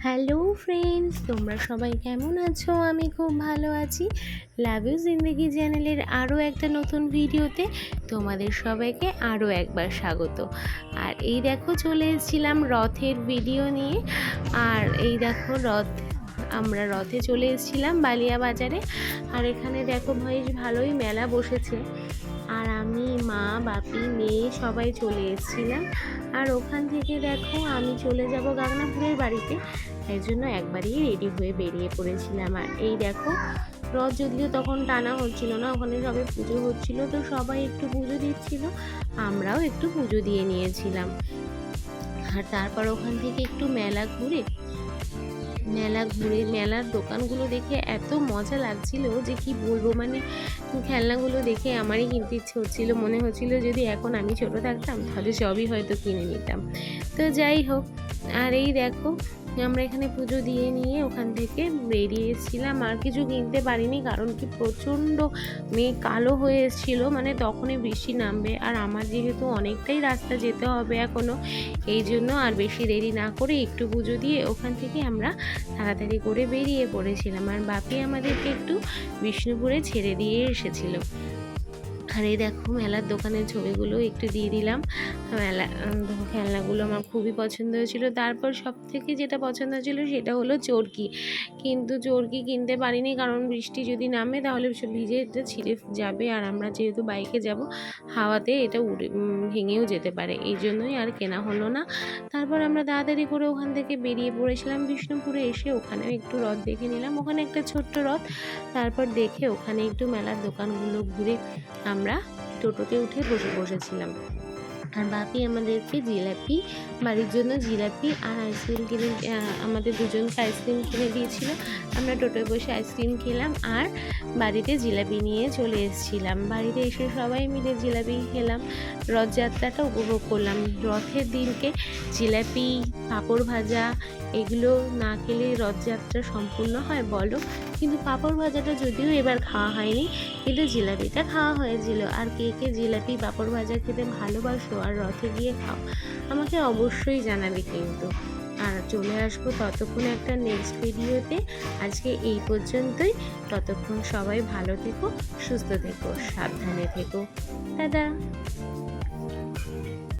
Hello friends, তোমরা সবাই কেমন আছো? আমি খুব ভালো আছি। লাভ ইউ জিন্দেগি চ্যানেলের আরও একটা নতুন ভিডিওতে তোমাদের সবাইকে আরও একবার স্বাগত। আর এই দেখো চলে এসেছিলাম রথের ভিডিও নিয়ে। আর এই দেখো আমরা রথে চলে এসেছিলাম বালিয়া বাজারে। আর এখানে দেখো বেশ ভালোই মেলা বসেছে। আর আমি, মা, বাপি, মেয়ে সবাই চলে এসেছিলাম। আর ওখান থেকে দেখো আমি চলে যাব গাগনাপুরের বাড়িতে, তাই জন্য একবারেই রেডি হয়ে বেরিয়ে পড়েছিলাম। আর এই দেখো রথ যদিও তখন টানা হচ্ছিল না, ওখানে সবাই পুজো হচ্ছিল, তো সবাই একটু পুজো দিচ্ছিল, আমরাও একটু পুজো দিয়ে নিয়েছিলাম। আর তারপর ওখান থেকে একটু মেলার দোকানগুলো দেখে এত মজা লাগছিল যে কি বলবো, মানে খেলনাগুলো দেখে আমারই কিনতে ইচ্ছে হচ্ছিল। মনে হচ্ছিল যদি এখন আমি ছোট থাকতাম তাহলে সবই হয়তো কিনে নিতাম। তো যাই হোক, আর এই দেখো আমরা এখানে পুজো দিয়ে নিয়ে ওখান থেকে বেরিয়ে এসেছিলাম। আর কিছু কিনতে পারিনি, কারণ কি প্রচণ্ড মেঘ কালো হয়ে এসেছিলো, মানে তখনই বৃষ্টি নামবে। আর আমার যেহেতু অনেকটাই রাস্তা যেতে হবে এখনও, এই জন্য আর বেশি দেরি না করে একটু পুজো দিয়ে ওখান থেকে আমরা তাড়াতাড়ি করে বেরিয়ে পড়েছিলাম। আর বাপি আমাদেরকে একটু বিষ্ণুপুরে ছেড়ে দিয়ে এসেছিল। আর এই দেখো মেলার দোকানের ছবিগুলো একটু দিয়ে দিলাম। খেলনাগুলো আমার খুবই পছন্দ হয়েছিল। তারপর সব থেকে যেটা পছন্দ হয়েছিল সেটা হলো চরকি, কিন্তু চরকি কিনতে পারিনি, কারণ বৃষ্টি যদি নামে তাহলে ভিজে এটা ছিঁড়ে যাবে। আর আমরা যেহেতু বাইকে যাব, হাওয়াতে এটা ভেঙেও যেতে পারে, এই জন্যই আর কেনা হলো না। তারপর আমরা তাড়াতাড়ি করে ওখান থেকে বেরিয়ে পড়েছিলাম বিষ্ণুপুরে। এসে ওখানেও একটু রথ দেখে নিলাম, ওখানে একটা ছোট্ট রথ। তারপর দেখে ওখানে একটু মেলার দোকানগুলো ঘুরে আমরা টোটোতে উঠে বসেছিলাম। আর বাপি আমাদেরকে জিলাপি, বাড়ির জন্য জিলাপি আর আইসক্রিম কিনে, আমাদের দুজনকে আইসক্রিম কিনে দিয়েছিল। আমরা টোটোয় বসে আইসক্রিম খেলাম আর বাড়িতে জিলাপি নিয়ে চলে এসেছিলাম। বাড়িতে এসে সবাই মিলে জিলাপি খেলাম, রথযাত্রাটা উপভোগ করলাম। রথের দিনকে জিলাপি, পাঁপড় ভাজা এগুলো না খেলে রথযাত্রা সম্পূর্ণ হয় বলো? কিন্তু পাঁপড় ভাজাটা যদিও এবার খাওয়া হয়নি, কিন্তু জিলাপিটা খাওয়া হয়েছিল। আর কে কে জিলাপি, পাঁপড় ভাজা খেতে ভালোবাসো আর রথে গিয়ে খাও, আমাকে অবশ্যই জানাবে কিন্তু। আর চলে আসবো ততক্ষণ একটা নেক্সট ভিডিওতে। আজকে এই পর্যন্তই। ততক্ষণ সবাই ভালো থেকো, সুস্থ থেকো, সাবধানে থেকো। টাটা।